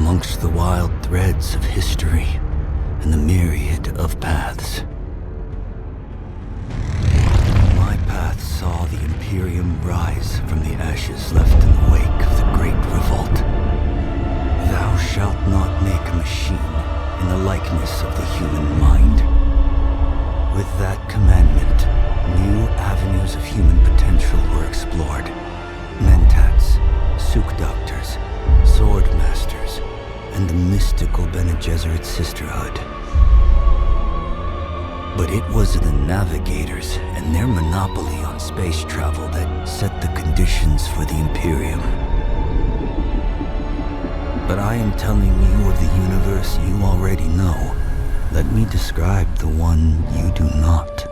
amongst the wild threads of history and the myriad of paths. My path saw the Imperium rise from the ashes left in the wake of the Great Revolt. Thou shalt not make a machine in the likeness of the human mind. With that commandment, new avenues of human potential were explored. Mentats, Suk Doctors, Sword Masters, and the mystical Bene Gesserit Sisterhood. But it was the Navigators and their monopoly on space travel that set the conditions for the Imperium. But I am telling you of the universe you already know. Let me describe the one you do not.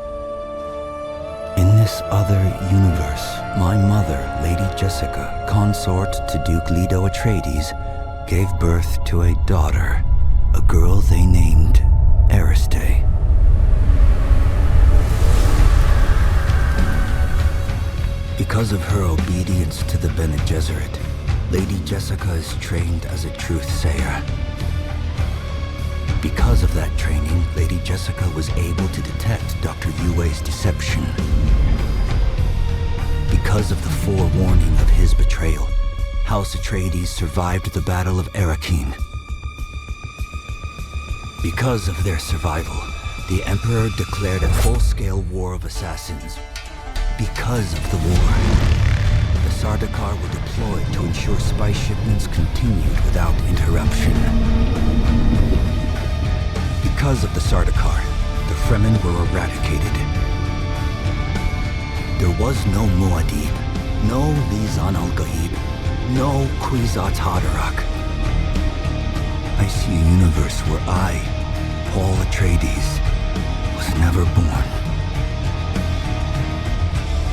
In this other universe, my mother, Lady Jessica, consort to Duke Leto Atreides, gave birth to a daughter, a girl they named Ariste. Because of her obedience to the Bene Gesserit, Lady Jessica is trained as a truth-sayer. Because of that training, Lady Jessica was able to detect Dr. Yue's deception. Because of the forewarning of his betrayal, House Atreides survived the Battle of Arrakeen. Because of their survival, the Emperor declared a full-scale war of assassins. Because of the war, the Sardaukar were deployed to ensure spice shipments continued without interruption. Because of the Sardaukar, the Fremen were eradicated. There was no Muad'Dib, no Lisan al-Gaib, no Kwisatz Haderach. I see a universe where I, Paul Atreides, was never born.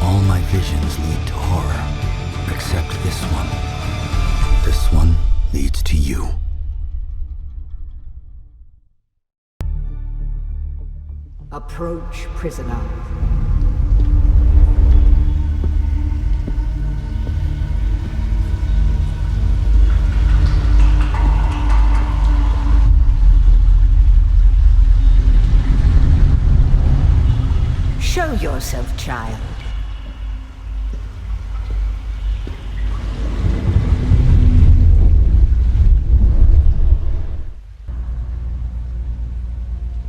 All my visions lead to horror, except this one. This one leads to you. Approach, prisoner. Show yourself, child.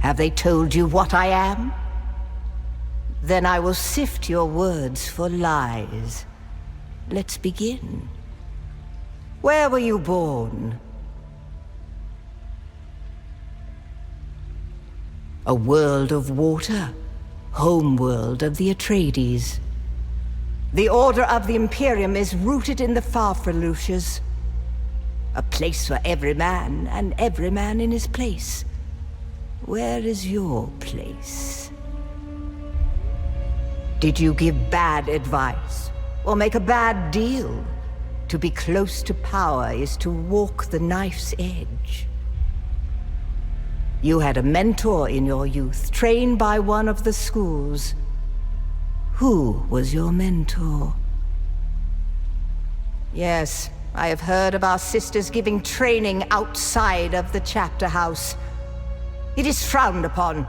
Have they told you what I am? Then I will sift your words for lies. Let's begin. Where were you born? A world of water, homeworld of the Atreides. The Order of the Imperium is rooted in the Farfreluches. A place for every man, and every man in his place. Where is your place? Did you give bad advice, or make a bad deal? To be close to power is to walk the knife's edge. You had a mentor in your youth, trained by one of the schools. Who was your mentor? Yes, I have heard of our sisters giving training outside of the chapter house. It is frowned upon.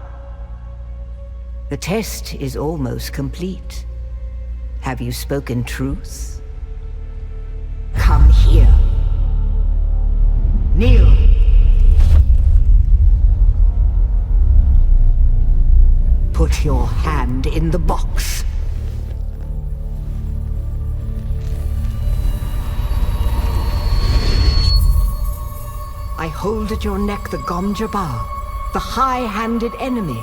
The test is almost complete. Have you spoken truth? Come here. Kneel. Put your hand in the box. I hold at your neck the Gom Jabbar, the high-handed enemy.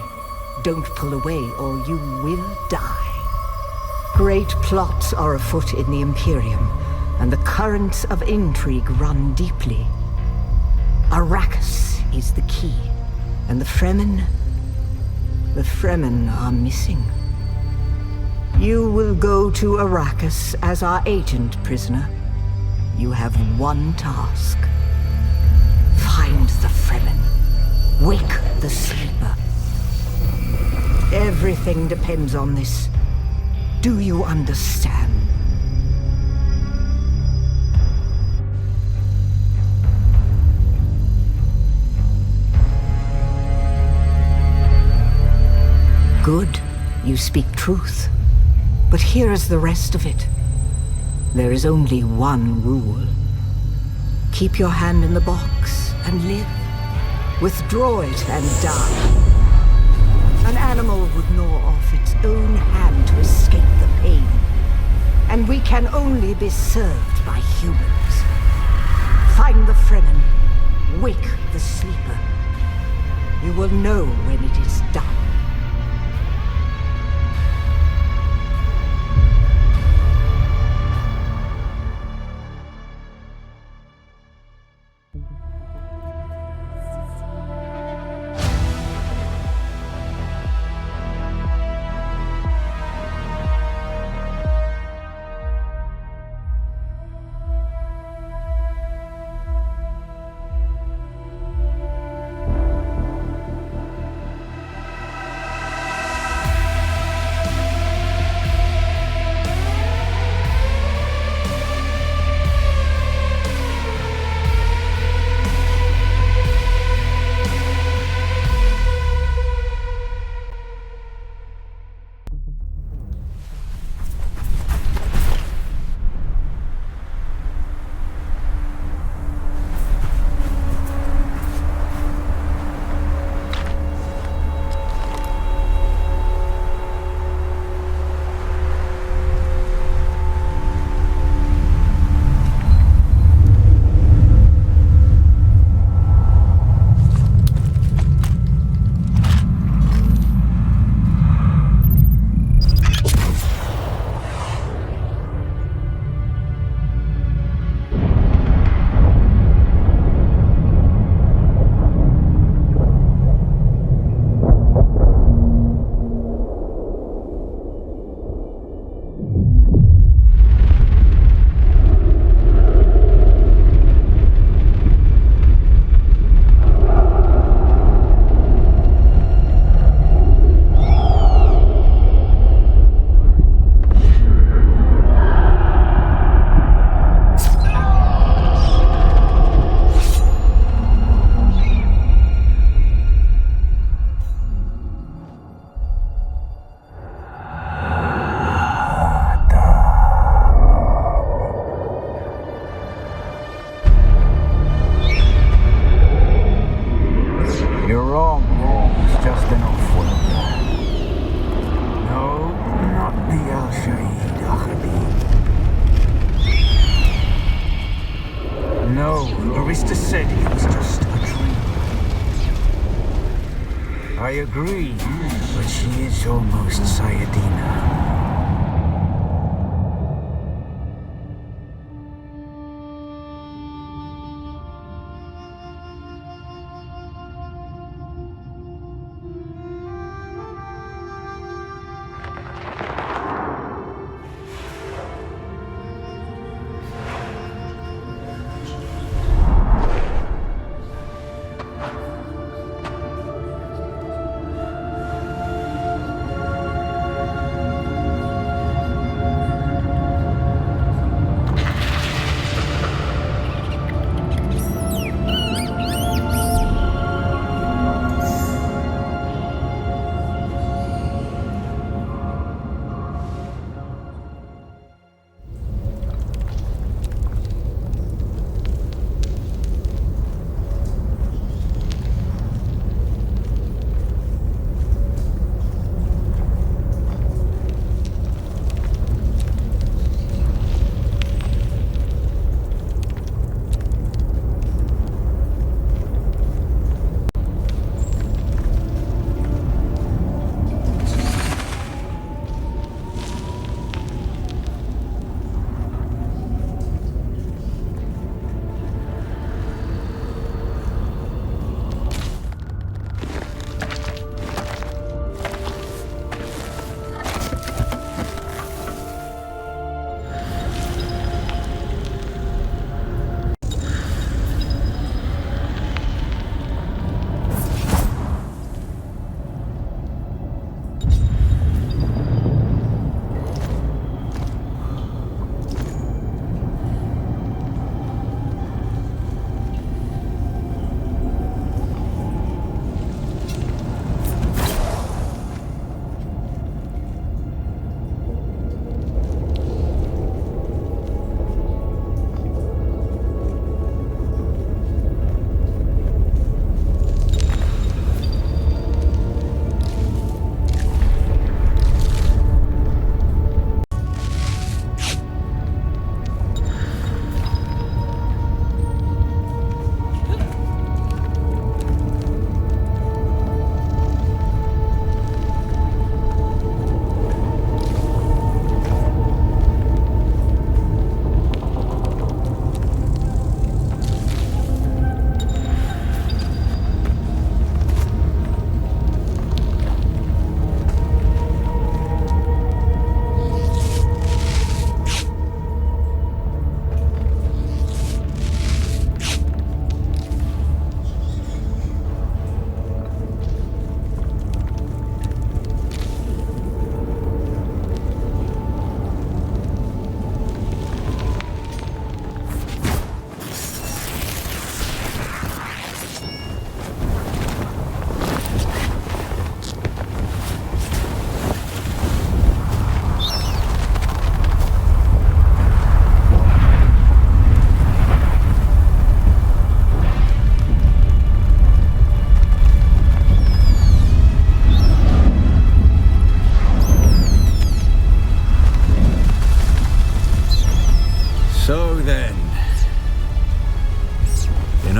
Don't pull away or you will die. Great plots are afoot in the Imperium, and the currents of intrigue run deeply. Arrakis is the key, and the Fremen are missing. You will go to Arrakis as our agent, prisoner. You have one task. Find the Fremen. Wake the sleeper. Everything depends on this. Do you understand? Good. You speak truth. But here is the rest of it. There is only one rule. Keep your hand in the box and live. Withdraw it and die. An animal would gnaw off its own hand to escape the pain. And we can only be served by humans. Find the Fremen. Wake the sleeper. You will know when it is done. I agree, but she is almost Sayadina.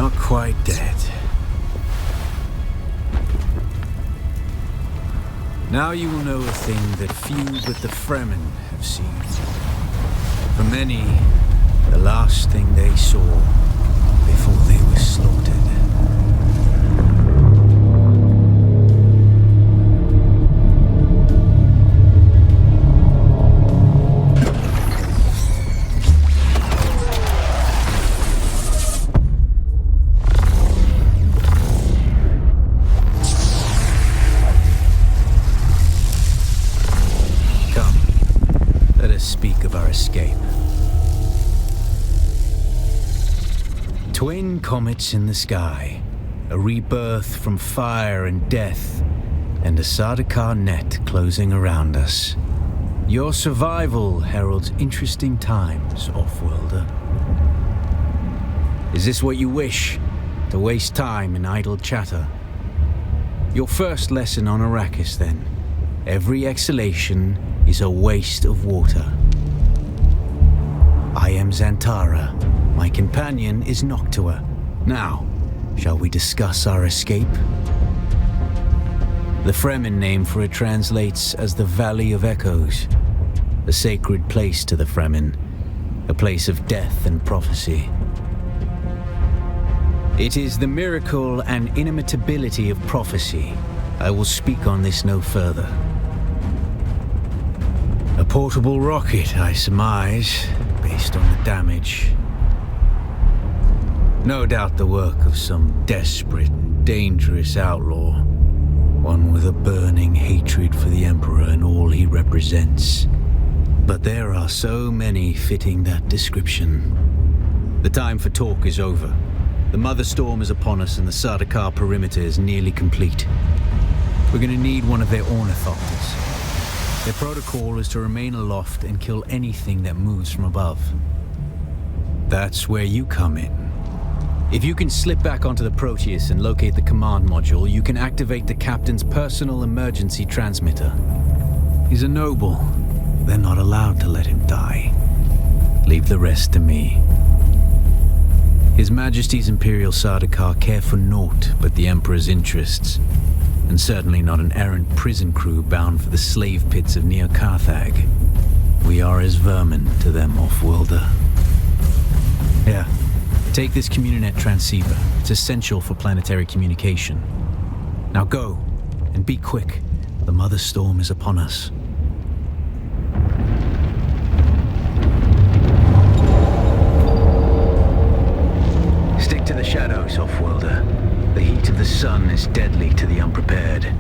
not quite dead. Now you will know a thing that few but the Fremen have seen. For many, the last thing they saw before they were slaughtered. Speak of our escape. Twin comets in the sky, a rebirth from fire and death, and a Sardaukar net closing around us. Your survival heralds interesting times, off-worlder. Is this what you wish? To waste time in idle chatter? Your first lesson on Arrakis, then. Every exhalation is a waste of water. I am Xantara. My companion is Noctua. Now, shall we discuss our escape? The Fremen name for it translates as the Valley of Echoes, a sacred place to the Fremen, a place of death and prophecy. It is the miracle and inimitability of prophecy. I will speak on this no further. A portable rocket, I surmise, based on the damage. No doubt the work of some desperate and dangerous outlaw, one with a burning hatred for the Emperor and all he represents. But there are so many fitting that description. The time for talk is over. The Mother Storm is upon us and the Sardaukar perimeter is nearly complete. We're going to need one of their ornithopters. Their protocol is to remain aloft and kill anything that moves from above. That's where you come in. If you can slip back onto the Proteus and locate the command module, you can activate the captain's personal emergency transmitter. He's a noble. They're not allowed to let him die. Leave the rest to me. His Majesty's Imperial Sardaukar care for naught but the Emperor's interests. And certainly not an errant prison crew bound for the slave pits of Neo Carthag. We are as vermin to them, off-worlder. Yeah, take this Communinet transceiver. It's essential for planetary communication. Now go, and be quick. The Mother Storm is upon us. Stick to the shadows, off-worlder. The heat of the sun is deadly to the unprepared.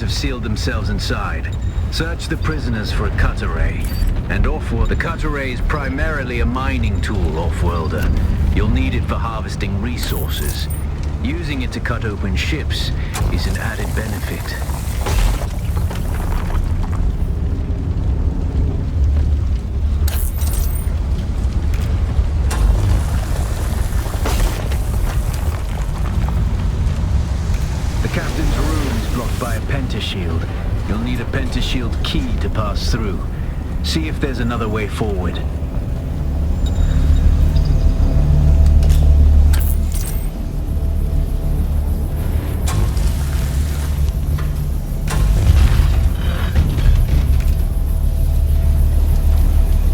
Have sealed themselves inside. Search the prisoners for a cut array. And off-world, the cut array is primarily a mining tool, off-worlder. You'll need it for harvesting resources. Using it to cut open ships is an added benefit. By a pentashield. You'll need a pentashield key to pass through. See if there's another way forward.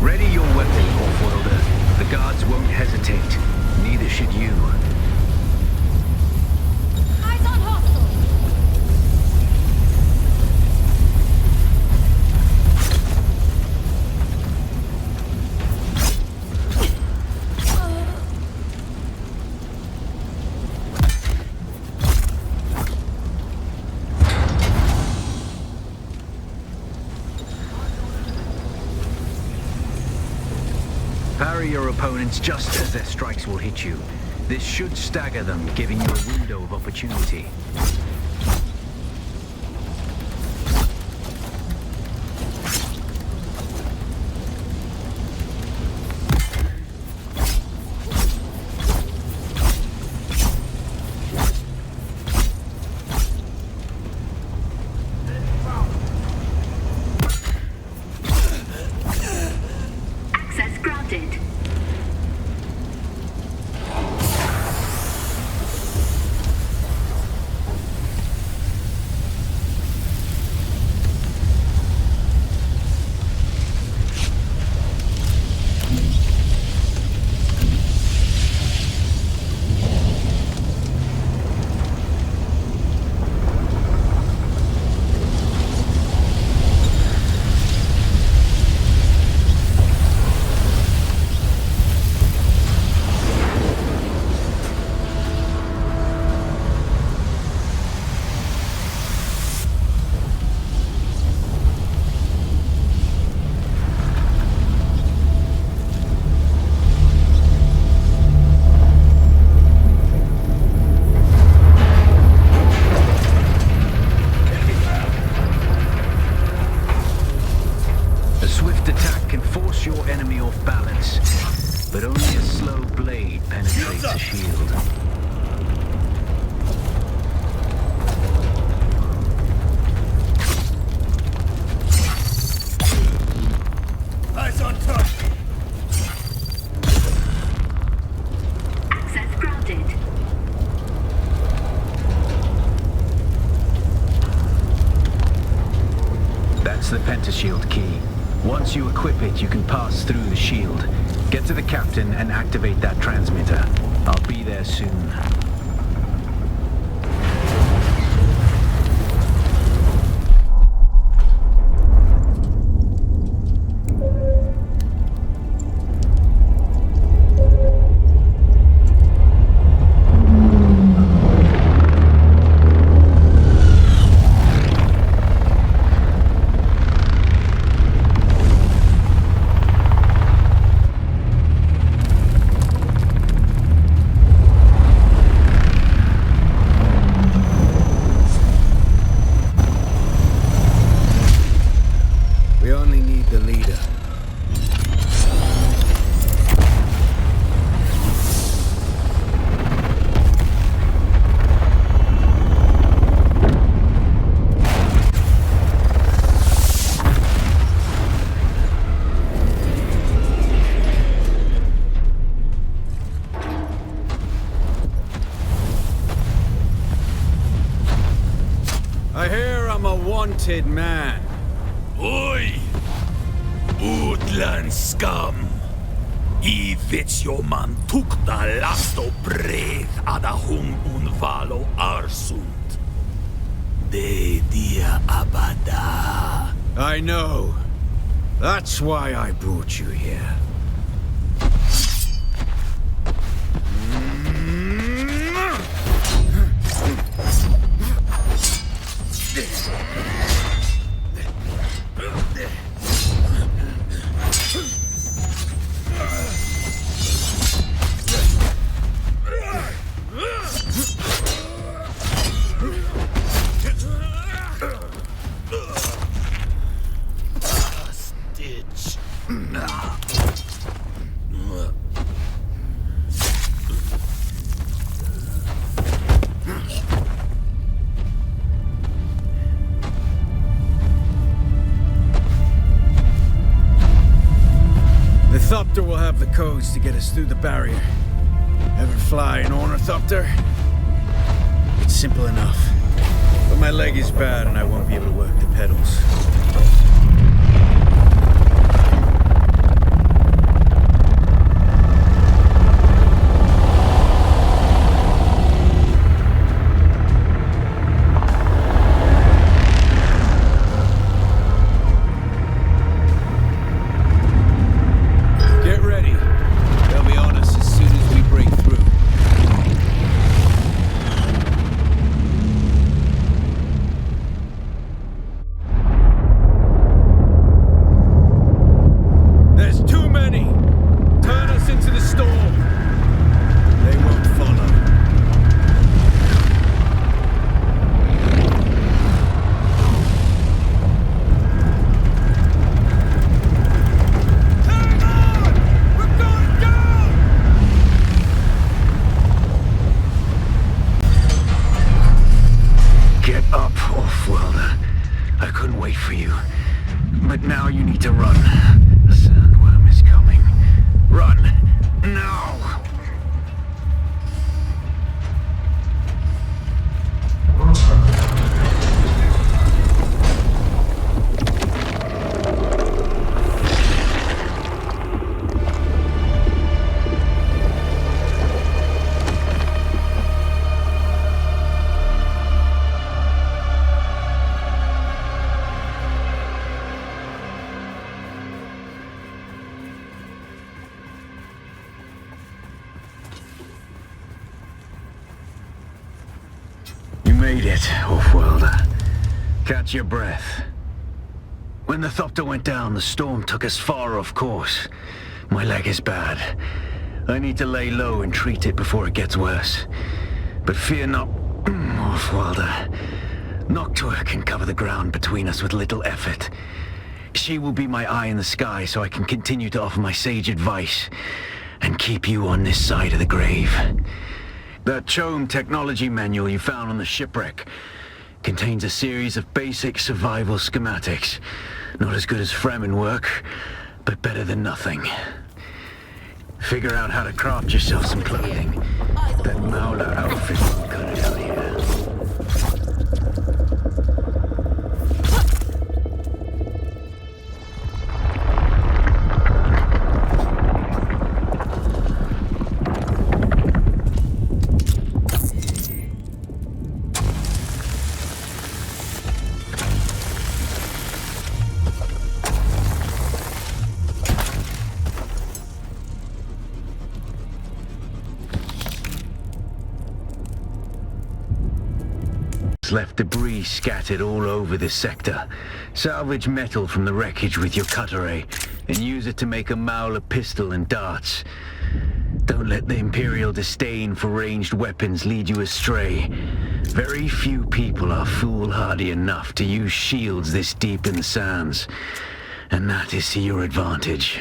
Ready your weapon, off-worlder. The guards won't hesitate. Neither should you. Bury your opponents just as their strikes will hit you. This should stagger them, giving you a window of opportunity. The pentashield key. Once you equip it, you can pass through the shield. Get to the captain and activate that transmitter. I'll be there soon. Wanted man. Oi! Woodland scum! I vits jo man tukta lasto breath ada hum unvalo arsund. De dia abada. I know. That's why I brought you here. Ornithopter will have the codes to get us through the barrier. Ever fly an ornithopter? It's simple enough. But my leg is bad and I won't be able to work the pedals. made it, Offworlder. Catch your breath. When the Thopter went down, the storm took us far off course. My leg is bad. I need to lay low and treat it before it gets worse. But fear not, Offworlder. Noctua can cover the ground between us with little effort. She will be my eye in the sky so I can continue to offer my sage advice and keep you on this side of the grave. That Chome technology manual you found on the shipwreck contains a series of basic survival schematics. Not as good as Fremen work, but better than nothing. Figure out how to craft yourself some clothing. That Mauler outfit won't cut it out here. Left debris scattered all over this sector. Salvage metal from the wreckage with your cutter ray and use it to make a Mauler pistol and darts. Don't let the Imperial disdain for ranged weapons lead you astray. Very few people are foolhardy enough to use shields this deep in the sands, and that is to your advantage.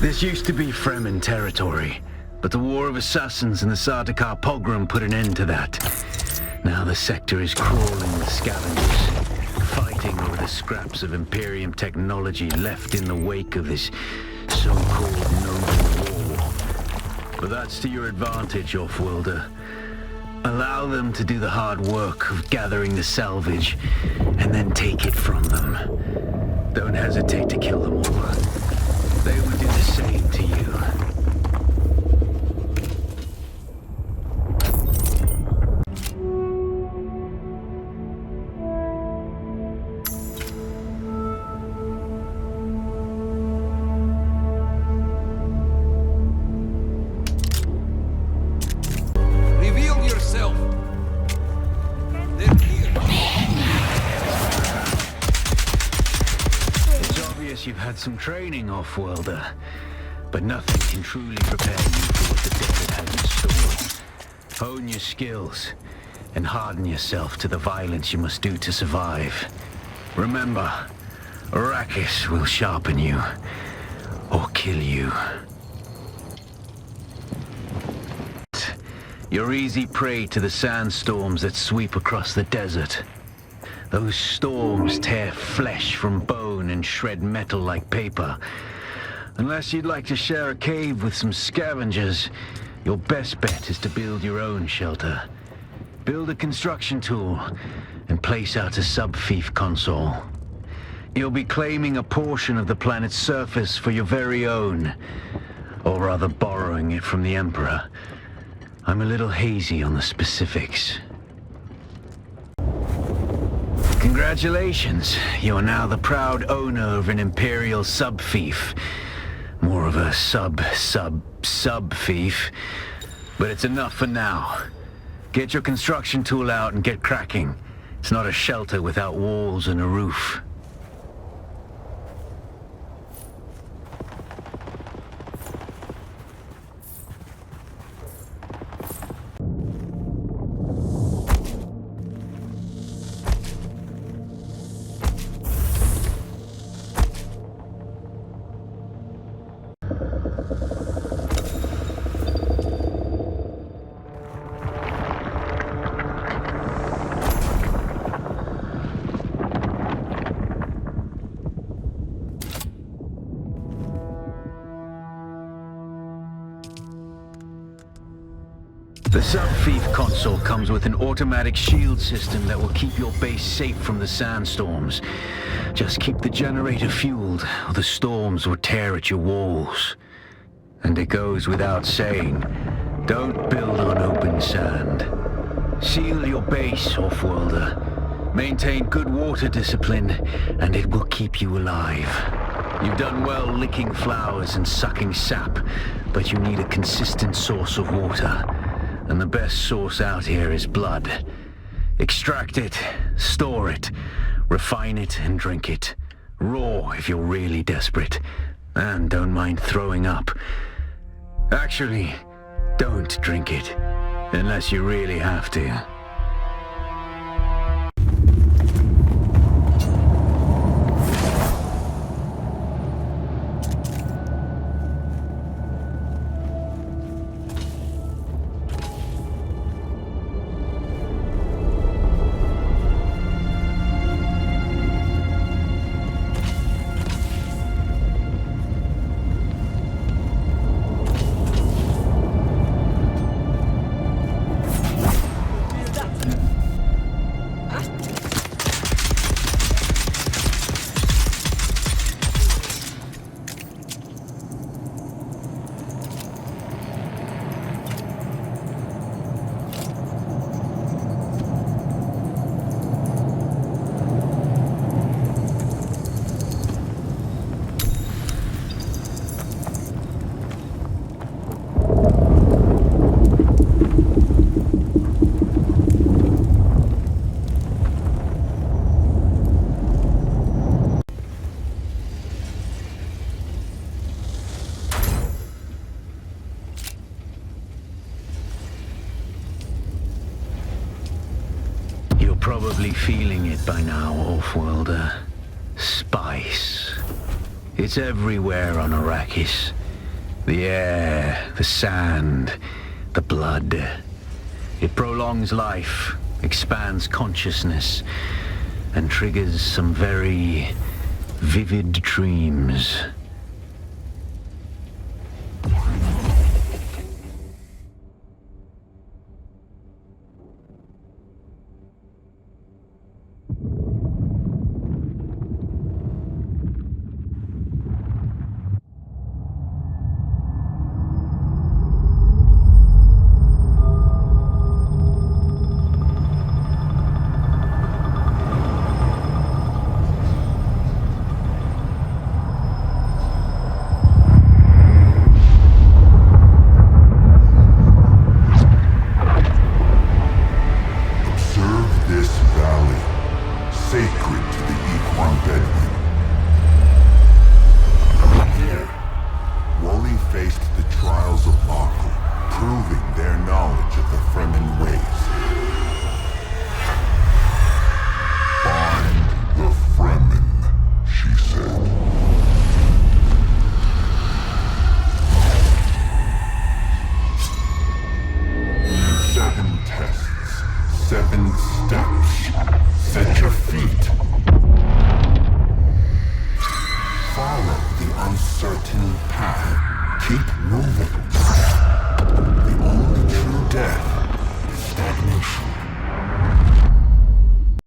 This used to be Fremen territory, but the War of Assassins and the Sardaukar pogrom put an end to that. Now the sector is crawling with scavengers, fighting over the scraps of Imperium technology left in the wake of this so-called noble war. But that's to your advantage, Offworlder. Allow them to do the hard work of gathering the salvage, and then take it from them. Don't hesitate to kill them all. They will do the same to you. Reveal yourself. They're here. It's obvious you've had some training, Offworlder, but nothing can truly prepare you for what the desert has in store. Hone your skills and harden yourself to the violence you must do to survive. Remember, Arrakis will sharpen you or kill you. You're easy prey to the sandstorms that sweep across the desert. Those storms tear flesh from bone and shred metal like paper. Unless you'd like to share a cave with some scavengers, your best bet is to build your own shelter. Build a construction tool and place out a sub-fief console. You'll be claiming a portion of the planet's surface for your very own, or rather borrowing it from the Emperor. I'm a little hazy on the specifics. Congratulations, you're now the proud owner of an Imperial sub-fief. More of a sub-fief. But it's enough for now. Get your construction tool out and get cracking. It's not a shelter without walls and a roof. The sub-thief console comes with an automatic shield system that will keep your base safe from the sandstorms. Just keep the generator fueled, or the storms will tear at your walls. And it goes without saying, don't build on open sand. Seal your base, Offworlder. Maintain good water discipline, and it will keep you alive. You've done well licking flowers and sucking sap, but you need a consistent source of water. And the best source out here is blood. Extract it, store it, refine it, and drink it. Raw if you're really desperate. And don't mind throwing up. Actually, don't drink it, unless you really have to. Probably feeling it by now, Offworlder. Spice. It's everywhere on Arrakis. The air, the sand, the blood. It prolongs life, expands consciousness, and triggers some very vivid dreams. Set your feet